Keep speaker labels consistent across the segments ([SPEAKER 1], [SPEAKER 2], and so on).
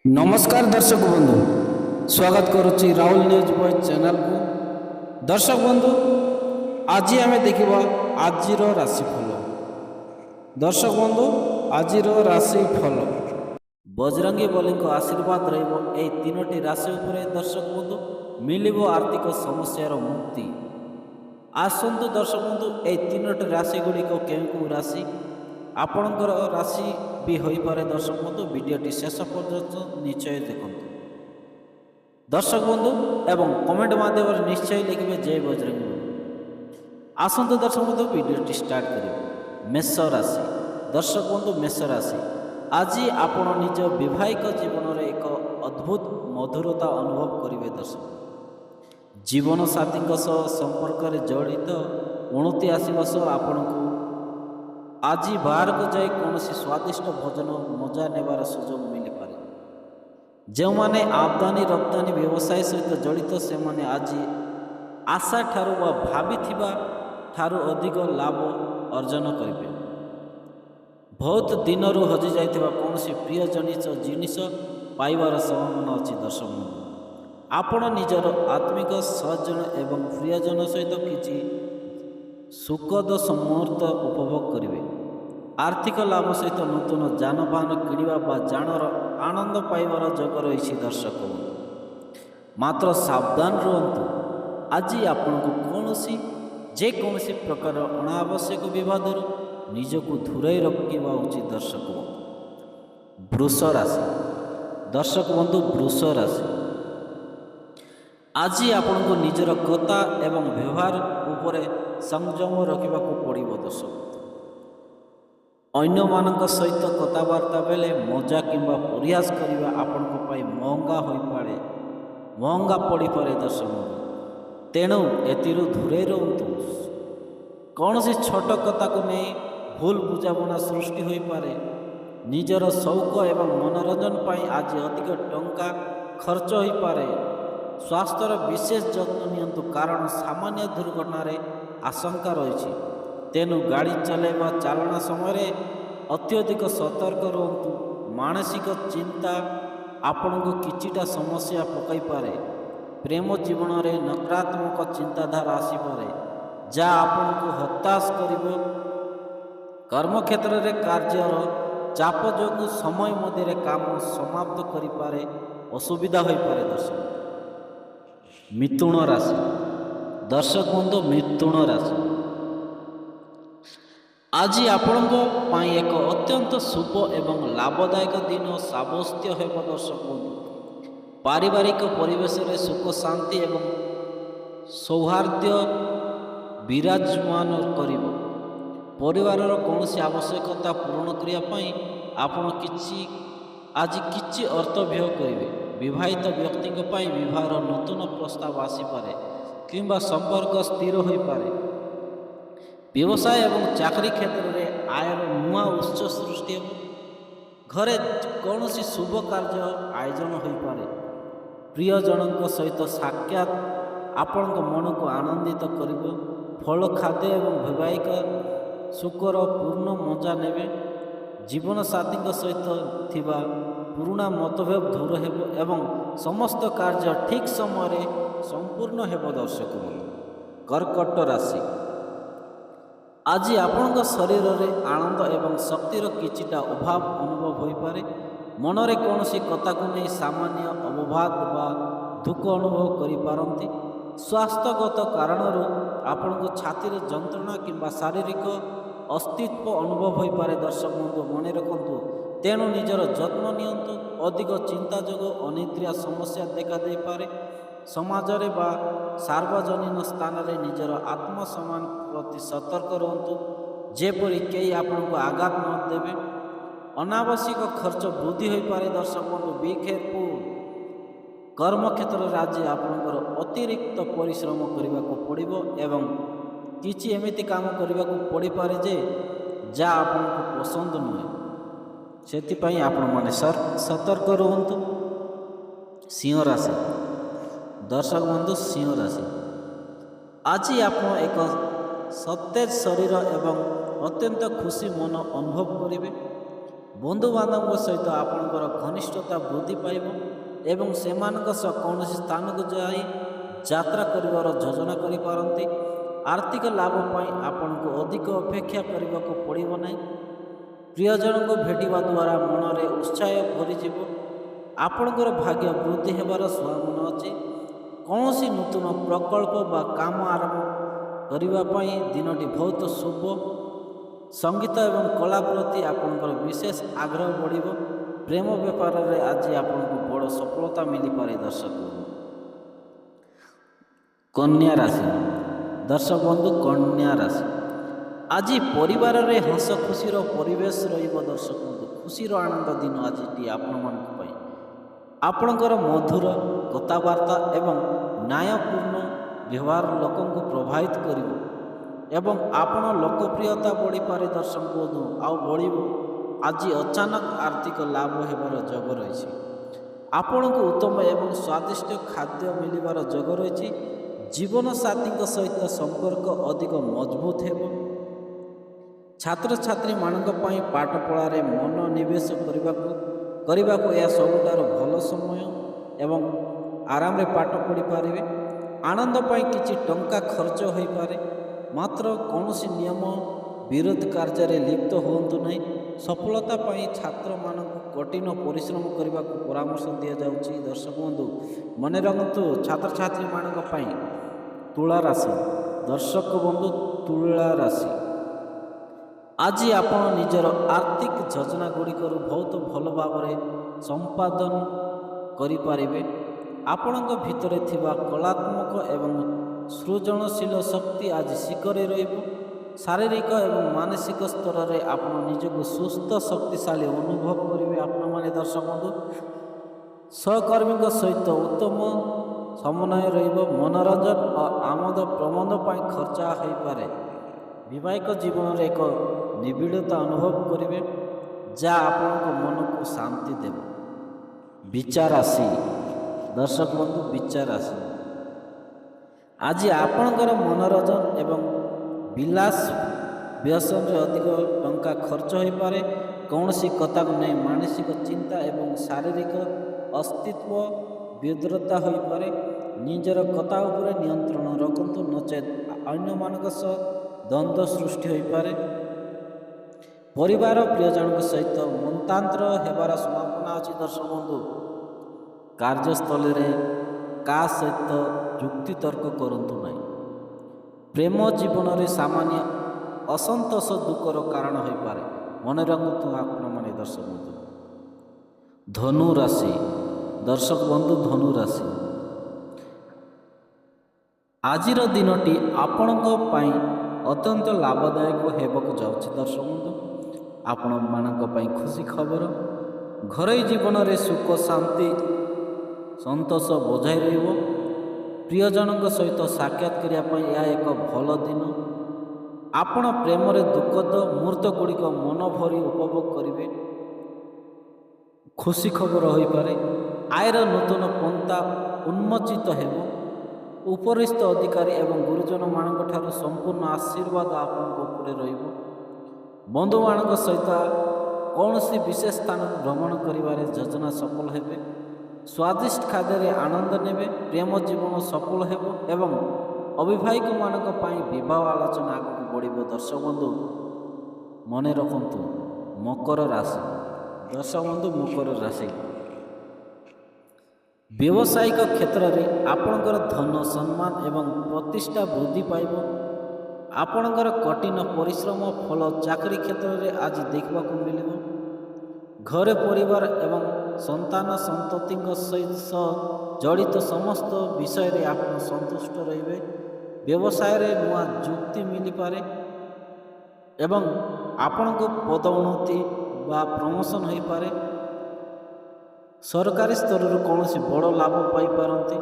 [SPEAKER 1] नमस्कार दर्शक बंधु, स्वागत करुच्ची राहुल न्यूज बॉय चैनल को। दर्शक बंधु, आज आम देखा आज राशिफल। दर्शक बंधु, आज राशिफल बजरंगी बली आशीर्वाद रोटी राशि उपरे दर्शक बंधु मिल आर्थिक समस्यार मुक्ति। आसतु दर्शक बंधु ये तीनोटी राशि गुड़िक क्यों राशि आपणकर राशि भी हो पारे। दर्शक बंधु वीडियोटी शेष पर्यंत निश्चय देखु दर्शक बंधु एवं कमेंट माध्यम निश्चय लिखे जय बजरंगी बली। आसतु दर्शक बंधु वीडियोटी स्टार्ट करें। मेष राशि दर्शक बंधु मेष राशि आज आपण निज वैवाहिक जीवन में एक अद्भुत मधुरता अनुभव करेंगे। दर्शक जीवन साथी संपर्क में जड़ित उन्नति आसवा सह आपण को आज बाहर को जाई कौन स्वादिष्ट भोजन मजा नेबार सुजोग मिल पारे। जो माने आमदानी रप्तानी व्यवसाय सहित जड़ित से माने आज आशा ठारू व भावी ठारू अधिक लाभ अर्जन करेंगे। बहुत दिन हजि जाइथिबा कौन प्रिय जिनिस पाइबार संभावना अच्छी। दर्शक बंधु आपण निजर आत्मिक सहजन एवं प्रियजन सहित किसी सुखद मुहूर्त उपभोग करेंगे। आर्थिक लाभ सहित नूतन जानवाहन किणवा जानर आनंद पाइबार जोग रही। दर्शक मात्र सावधान रुहतु। आज आपण को कौन जेकोसी प्रकार अनावश्यक विवाद निजक दूरे रखा उचित। दर्शक वृष राशि दर्शक बंधु वृष राशि आज आपण को निजर कथा एवं व्यवहार उपरे संयम रखा पड़ो। दर्शक अन्य मान सहित कथबार्ता बेले मजा किंबा प्रयास करने आपण महंगा हो पाए महंगा पड़ पाए। दर्शक तेणु एथिरू दूरे रुहतु। कौन सी छोट कथा को नहीं भूल बुझामणा सृष्टि हो पारे। निजर शौक एवं मनोरंजन पर आज अधिक टंका खर्च हो पारे। स्वास्थ्यर विशेष जत्न नियंतु कारण सामान्य दुर्घटना आशंका रही। तेणु गाड़ी चलाइबा चालना समय अत्यधिक सतर्क रुहतु। मानसिक चिंता आपण को किछिटा समस्या पकई पारे। प्रेम जीवन में नकारात्मक चिंताधारा आसीपे जहाँ आपण को हताश करिबो। कर्मक्षेत्र में कार्यर चाप जो समय मध्य काम समाप्त करि पारे असुविधा हो पारे। दर्शक मिथुन राशि दर्शक बंधु मिथुन राशि आज आपण एक अत्यंत शुभ एवं लाभदायक दिन साब्यस्त हो। दर्शक बंधु पारिवारिक परिवेश में सुख शांति एवं सौहार्द्य विराजमान करिब। परिवार कौन आवश्यकता पूरण करने आपण आज किछि अर्थ व्यय करेंगे। विवाहित व्यक्ति विवाहर नूतन प्रस्ताव आसीपे किंबा संपर्क स्थिर हो पारे। व्यवसाय एवं चाकरी क्षेत्र में आयर नुआ उत्स सृष्टि हो। घरे कौन शुभ कार्य आयोजन हो पारे। प्रियजन सहित साक्षात आपण मन को आनंदित कर फल खाद्य एवं वैवाहिक सुखर पूर्ण मजा नेबे। जीवन साथी सहित थिबा पुराना मतभेद दूर हेबो एवं समस्त कार्य ठीक समय संपूर्ण हेबो। दर्शक कर्कट राशि आज आपण शरीर में आनंद एवं शक्तिर किछिटा अभाव अनुभव हो पारे। मनरे कौन कथा को नहीं सामान्य अवबाद बा दुख अनुभव करि। स्वास्थ्यगत कारण आपण को छाती जंत्रणा किंबा शारीरिक अस्तित्व अनुभव हो पारे। दर्शक बंधु मन रखु। तेणु निजर जत्न नियंतु। अधिक चिंता जोगो अनिद्रा समस्या देखा दे पारे। समाज रे बा सार्वजनिक स्थान में निजर आत्मसम्मान प्रति सतर्क रुहतु जेपरी कई आपण को आघात न देवे। अनावश्यक खर्च वृद्धि हो पारे। दर्शक बंधु बी केयरफुल। कर्मक्षेत्र में आज आपणकर अतिरिक्त परिश्रम करने को पड़ो एवं किसी एमती काम करने को पड़ पारे जे जहाँ आपण को पसंद नुहे। से आपण मैंने सतर्क रुहतु। सिंह राशि दर्शक बंधु सिंह राशि आज आप एक सतेज शरीर एवं अत्यंत खुशी मन अनुभव करेंगे। ବନ୍ଧୁବାନ୍ଧବଙ୍କ ସହିତ ଆପଣଙ୍କର ଘନିଷ୍ଠତା ବୃଦ୍ଧି ପାଇବ ଏବଂ ସେମାନଙ୍କ ସହ କୌଣସି ସ୍ଥାନକୁ ଯାଇ ଯାତ୍ରା କରିବାର ଯୋଜନା କରିପାରନ୍ତି। ଆର୍ଥିକ ଲାଭ ପାଇଁ ଆପଣଙ୍କୁ ଅଧିକ ଅପେକ୍ଷା କରିବାକୁ ପଡ଼ିବ ନାହିଁ। ପ୍ରିୟଜନଙ୍କୁ ଭେଟିବା ଦ୍ୱାରା ମନରେ ଉତ୍ସାହ ଭରିଯିବ। ଆପଣଙ୍କର ଭାଗ୍ୟ ବୃଦ୍ଧି ହେବାର ସମ୍ଭାବନା ଅଛି। କୌଣସି ନୂତନ ପ୍ରକଳ୍ପ ବା କାମ ଆରମ୍ଭ କରିବା ପାଇଁ ଦିନଟି ବହୁତ ଶୁଭ। ସଙ୍ଗୀତ ଏବଂ କଳା ପ୍ରତି ଆପଣଙ୍କର ବିଶେଷ ଆଗ୍ରହ ବଢ଼ିବ। ପ୍ରେମ ବେପାରରେ ଆଜି ଆପଣଙ୍କୁ ବଡ଼ ସଫଳତା ମିଳିପାରେ। କନ୍ୟା ରାଶି। ଦର୍ଶକ ବନ୍ଧୁ, କନ୍ୟା ରାଶି, ଆଜି ପରିବାରରେ ହସ ଖୁସିର ପରିବେଶ ରହିବ। ଦର୍ଶକ ବନ୍ଧୁ, ଖୁସିର ଆନନ୍ଦ ଦିନ ଆଜିଟି ଆପଣମାନଙ୍କ ପାଇଁ। ଆପଣଙ୍କର ମଧୁର କଥାବାର୍ତ୍ତା ଏବଂ ନ୍ୟାୟପୂର୍ଣ୍ଣ ବ୍ୟବହାର ଲୋକଙ୍କୁ ପ୍ରଭାବିତ କରିବ ଏବଂ ଆପଣ ଲୋକପ୍ରିୟତା ବଢ଼ିପାରେ। ଦର୍ଶକ ବନ୍ଧୁ, ଆଉ ବଢ଼ିବ। ଆଜି ଅଚାନକ ଆର୍ଥିକ ଲାଭ ହେବାର ଯୋଗ ରହିଛି। ଆପଣଙ୍କୁ ଉତ୍ତମ ଏବଂ ସ୍ୱାଦିଷ୍ଟ ଖାଦ୍ୟ ମିଳିବାର ଯୋଗ ରହିଛି। ଜୀବନସାଥୀଙ୍କ ସହିତ ସମ୍ପର୍କ ଅଧିକ ମଜବୁତ ହେବ। ଛାତ୍ରଛାତ୍ରୀମାନଙ୍କ ପାଇଁ ପାଠପଢ଼ାରେ ମନୋନିବେଶ କରିବାକୁ ଏହା ସବୁଠାରୁ ଭଲ ସମୟ ଏବଂ ଆରାମରେ ପାଠ ପଢ଼ିପାରିବେ। ଆନନ୍ଦ ପାଇଁ କିଛି ଟଙ୍କା ଖର୍ଚ୍ଚ ହୋଇପାରେ, ମାତ୍ର କୌଣସି ନିୟମ ବିରୋଧ କାର୍ଯ୍ୟରେ ଲିପ୍ତ ହୁଅନ୍ତୁ ନାହିଁ। ସଫଳତା ପାଇଁ ଛାତ୍ରମାନଙ୍କୁ କଠିନ ପରିଶ୍ରମ କରିବାକୁ ପରାମର୍ଶ ଦିଆଯାଉଛି। ଦର୍ଶକ ବନ୍ଧୁ, ମନେ ରଖନ୍ତୁ, ଛାତ୍ରଛାତ୍ରୀମାନଙ୍କ ପାଇଁ ତୁଳା ରାଶି। ଦର୍ଶକ ବନ୍ଧୁ, ତୁଳା ରାଶି, ଆଜି ଆପଣ ନିଜର ଆର୍ଥିକ ଯୋଜନାଗୁଡ଼ିକରୁ ବହୁତ ଭଲ ଭାବରେ ସମ୍ପାଦନ କରିପାରିବେ। ଆପଣଙ୍କ ଭିତରେ ଥିବା କଳାତ୍ମକ ଏବଂ ସୃଜନଶୀଳ ଶକ୍ତି ଆଜି ଶିଖରେ ରହିବ। ଶାରୀରିକ ଏବଂ ମାନସିକ ସ୍ତରରେ ଆପଣ ନିଜକୁ ସୁସ୍ଥ ଶକ୍ତିଶାଳୀ ଅନୁଭବ କରିବେ। ଆପଣମାନେ ଦର୍ଶକ ବନ୍ଧୁ, ସହକର୍ମୀଙ୍କ ସହିତ ଉତ୍ତମ ସମନ୍ୱୟ ରହିବ। ମନୋରଞ୍ଜନ ଓ ଆମୋଦ ପ୍ରମୋଦ ପାଇଁ ଖର୍ଚ୍ଚ ହୋଇପାରେ। ବୈବାହିକ ଜୀବନରେ ଏକ ନିବିଡ଼ତା ଅନୁଭବ କରିବେ, ଯାହା ଆପଣଙ୍କ ମନକୁ ଶାନ୍ତି ଦେବ। ବିଚାର ରାଶି। ଦର୍ଶକ ବନ୍ଧୁ, ବିଚାର ରାଶି, ଆଜି ଆପଣଙ୍କର ମନୋରଞ୍ଜନ ଏବଂ ବିଲାସ ବ୍ୟସନରେ ଅଧିକ ଟଙ୍କା ଖର୍ଚ୍ଚ ହୋଇପାରେ। କୌଣସି କଥାକୁ ନେଇ ମାନସିକ ଚିନ୍ତା ଏବଂ ଶାରୀରିକ ଅସ୍ତିତ୍ୱ ବିବ୍ରତ ହୋଇପାରେ। ନିଜର କଥା ଉପରେ ନିୟନ୍ତ୍ରଣ ରଖନ୍ତୁ, ନଚେତ୍ ଅନ୍ୟମାନଙ୍କ ସହ ଦ୍ୱନ୍ଦ୍ୱ ସୃଷ୍ଟି ହୋଇପାରେ। ପରିବାର ପ୍ରିୟଜନଙ୍କ ସହିତ ମତାନ୍ତର ହେବାର ସମ୍ଭାବନା ଅଛି। ଦର୍ଶକ ବନ୍ଧୁ, କାର୍ଯ୍ୟସ୍ଥଳରେ କାହା ସହିତ ଯୁକ୍ତିତର୍କ କରନ୍ତୁ ନାହିଁ। ପ୍ରେମ ଜୀବନରେ ସାମାନ୍ୟ ଅସନ୍ତୋଷ ଦୁଃଖର କାରଣ ହୋଇପାରେ। ମନେ ରଖନ୍ତୁ ଆପଣମାନେ ଦର୍ଶକ ବନ୍ଧୁ। ଧନୁ ରାଶି। ଦର୍ଶକ ବନ୍ଧୁ, ଧନୁ ରାଶି, ଆଜିର ଦିନଟି ଆପଣଙ୍କ ପାଇଁ ଅତ୍ୟନ୍ତ ଲାଭଦାୟକ ହେବାକୁ ଯାଉଛି। ଦର୍ଶକ ବନ୍ଧୁ, ଆପଣମାନଙ୍କ ପାଇଁ ଖୁସି ଖବର। ଘରୋଇ ଜୀବନରେ ସୁଖ ଶାନ୍ତି ସନ୍ତୋଷ ବଜାୟ ରହିବ। ପ୍ରିୟଜନଙ୍କ ସହିତ ସାକ୍ଷାତ କରିବା ପାଇଁ ଏହା ଏକ ଭଲ ଦିନ। ଆପଣ ପ୍ରେମରେ ଦୁଃଖଦ ମୁହୂର୍ତ୍ତଗୁଡ଼ିକ ମନ ଭରି ଉପଭୋଗ କରିବେ। ଖୁସି ଖବର ହୋଇପାରେ। ଆୟର ନୂତନ ପନ୍ଥା ଉନ୍ମୋଚିତ ହେବ। ଉପରିସ୍ଥ ଅଧିକାରୀ ଏବଂ ଗୁରୁଜନମାନଙ୍କ ଠାରୁ ସମ୍ପୂର୍ଣ୍ଣ ଆଶୀର୍ବାଦ ଆପଣଙ୍କ ଉପରେ ରହିବ। ବନ୍ଧୁମାନଙ୍କ ସହିତ କୌଣସି ବିଶେଷ ସ୍ଥାନକୁ ଭ୍ରମଣ କରିବାରେ ଯୋଜନା ସଫଳ ହେବେ। ସ୍ୱାଦିଷ୍ଟ ଖାଦ୍ୟରେ ଆନନ୍ଦ ନେବେ। ପ୍ରେମ ଜୀବନ ସଫଳ ହେବ ଏବଂ ଅବିବାହିତମାନଙ୍କ ପାଇଁ ବିବାହ ଆଲୋଚନା ଆଗକୁ ବଢ଼ିବ। ଦର୍ଶକ ବନ୍ଧୁ, ମନେ ରଖନ୍ତୁ, ମକର ରାଶି। ଦର୍ଶକ ବନ୍ଧୁ, ମକର ରାଶି, ବ୍ୟବସାୟିକ କ୍ଷେତ୍ରରେ ଆପଣଙ୍କର ଧନ ସମ୍ମାନ ଏବଂ ପ୍ରତିଷ୍ଠା ବୃଦ୍ଧି ପାଇବ। ଆପଣଙ୍କର କଠିନ ପରିଶ୍ରମ ଫଳ ଚାକିରି କ୍ଷେତ୍ରରେ ଆଜି ଦେଖିବାକୁ ମିଳିବ। ଘରେ ପରିବାର ଏବଂ ସନ୍ତାନ ସନ୍ତତିଙ୍କ ସହିତ ଜଡ଼ିତ ସମସ୍ତ ବିଷୟରେ ଆପଣ ସନ୍ତୁଷ୍ଟ ରହିବେ। ବ୍ୟବସାୟରେ ନୂଆ ଯୁକ୍ତି ମିଳିପାରେ ଏବଂ ଆପଣଙ୍କ ପଦୋନ୍ନତି ବା ପ୍ରମୋସନ୍ ହୋଇପାରେ। ସରକାରୀ ସ୍ତରରୁ କୌଣସି ବଡ଼ ଲାଭ ପାଇପାରନ୍ତି।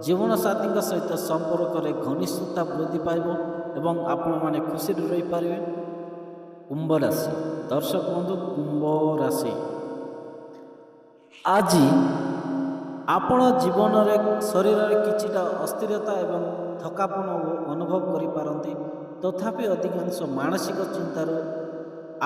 [SPEAKER 1] ଜୀବନସାଥୀଙ୍କ ସହିତ ସମ୍ପର୍କରେ ଘନିଷ୍ଠତା ବୃଦ୍ଧି ପାଇବ ଏବଂ ଆପଣମାନେ ଖୁସିରେ ରହିପାରିବେ। କୁମ୍ଭ ରାଶି। ଦର୍ଶକ ବନ୍ଧୁ, କୁମ୍ଭ ରାଶି, ଆଜି ଆପଣ ଜୀବନରେ ଶରୀରରେ କିଛିଟା ଅସ୍ଥିରତା ଏବଂ ଥକାପଣ ଅନୁଭବ କରିପାରନ୍ତି। ତଥାପି ଅଧିକାଂଶ ମାନସିକ ଚିନ୍ତାରୁ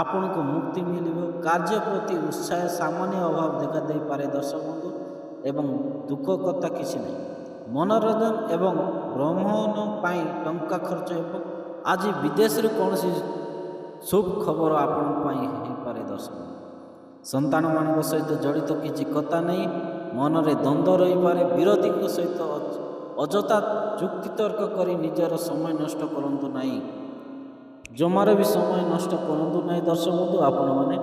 [SPEAKER 1] ଆପଣଙ୍କୁ ମୁକ୍ତି ମିଳିବ। କାର୍ଯ୍ୟ ପ୍ରତି ଉତ୍ସାହ ସାମାନ୍ୟ ଅଭାବ ଦେଖାଦେଇପାରେ ଦର୍ଶକ ବନ୍ଧୁ, ଏବଂ ଦୁଃଖ କଥା କିଛି ନାହିଁ। ମନୋରଞ୍ଜନ ଏବଂ ଭ୍ରମଣ ପାଇଁ ଟଙ୍କା ଖର୍ଚ୍ଚ ହେବ। ଆଜି ବିଦେଶରୁ କୌଣସି ଶୁଭ ଖବର ଆପଣଙ୍କ ପାଇଁ ହେଇପାରେ ଦର୍ଶକ ବନ୍ଧୁ। ସନ୍ତାନମାନଙ୍କ ସହିତ ଜଡ଼ିତ କିଛି କଥା ନେଇ ମନରେ ଦ୍ୱନ୍ଦ୍ୱ ରହିପାରେ। ବିରୋଧୀଙ୍କ ସହିତ ଅଯଥା ଯୁକ୍ତିତର୍କ କରି ନିଜର ସମୟ ନଷ୍ଟ କରନ୍ତୁ ନାହିଁ। ଜମାରେ ବି ସମୟ ନଷ୍ଟ କରନ୍ତୁ ନାହିଁ ଦର୍ଶକ ବନ୍ଧୁ। ଆପଣମାନେ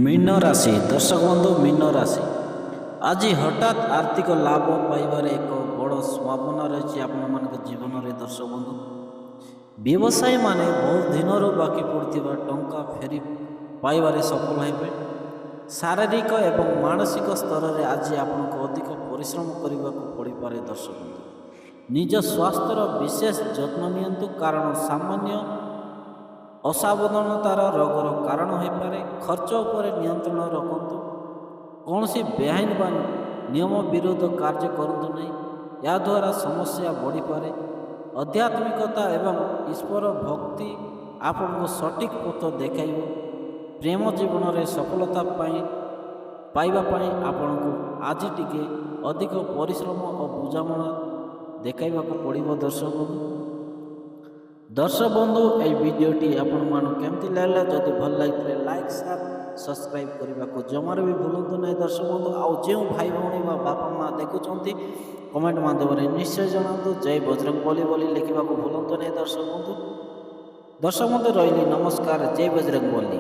[SPEAKER 1] ମୀନ ରାଶି ଦର୍ଶକ ବନ୍ଧୁ, ମୀନ ରାଶି ଆଜି ହଠାତ୍ ଆର୍ଥିକ ଲାଭ ପାଇବାରେ ଏକ ବଡ଼ ସମ୍ଭାବନା ରହିଛି ଆପଣମାନଙ୍କ ଜୀବନରେ ଦର୍ଶକ ବନ୍ଧୁ। ବ୍ୟବସାୟୀମାନେ ବହୁ ଦିନରୁ ବାକି ପଡ଼ିଥିବା ଟଙ୍କା ଫେରି ପାଇବାରେ ସଫଳ ହେବେ। ଶାରୀରିକ ଏବଂ ମାନସିକ ସ୍ତରରେ ଆଜି ଆପଣଙ୍କୁ ଅଧିକ ପରିଶ୍ରମ କରିବାକୁ ପଡ଼ିପାରେ ଦର୍ଶକ ବନ୍ଧୁ। ନିଜ ସ୍ୱାସ୍ଥ୍ୟର ବିଶେଷ ଯତ୍ନ ନିଅନ୍ତୁ, କାରଣ ସାମାନ୍ୟ ଅସାବଧାନତାର ରୋଗର କାରଣ ହୋଇପାରେ। ଖର୍ଚ୍ଚ ଉପରେ ନିୟନ୍ତ୍ରଣ ରଖନ୍ତୁ। କୌଣସି ବେଆଇନ ବା ନିୟମ ବିରୋଧ କାର୍ଯ୍ୟ କରନ୍ତୁ ନାହିଁ, ଏହାଦ୍ୱାରା ସମସ୍ୟା ବଢ଼ିପାରେ। ଆଧ୍ୟାତ୍ମିକତା ଏବଂ ଈଶ୍ୱର ଭକ୍ତି ଆପଣଙ୍କୁ ସଠିକ୍ ପଥ ଦେଖାଇବ। ପ୍ରେମ ଜୀବନରେ ସଫଳତା ପାଇବା ପାଇଁ ଆପଣଙ୍କୁ ଆଜି ଟିକେ ଅଧିକ ପରିଶ୍ରମ ଓ ବୁଝାମଣା ଦେଖାଇବାକୁ ପଡ଼ିବ ଦର୍ଶକ ବନ୍ଧୁ। ଦର୍ଶକ ବନ୍ଧୁ, ଏହି ଭିଡ଼ିଓଟି ଆପଣମାନଙ୍କୁ କେମିତି ଲାଗିଲା? ଯଦି ଭଲ ଲାଗିଥିଲେ ଲାଇକ୍, ସେୟାର, ସବସ୍କ୍ରାଇବ୍ କରିବାକୁ ଜମାରେ ବି ଭୁଲନ୍ତୁ ନାହିଁ ଦର୍ଶକ ବନ୍ଧୁ। ଆଉ ଯେଉଁ ଭାଇ ଭଉଣୀ ବା ବାପା ମା ଦେଖୁଛନ୍ତି, କମେଣ୍ଟ ମାଧ୍ୟମରେ ନିଶ୍ଚୟ ଜଣାନ୍ତୁ ଜୟ ବଜରଙ୍ଗବଲି ବୋଲି ଲେଖିବାକୁ ଭୁଲନ୍ତୁ ନାହିଁ ଦର୍ଶକ ବନ୍ଧୁ। ଦର୍ଶକ ବନ୍ଧୁ ରହିଲି, ନମସ୍କାର, ଜୟ ବଜରଙ୍ଗବଲି।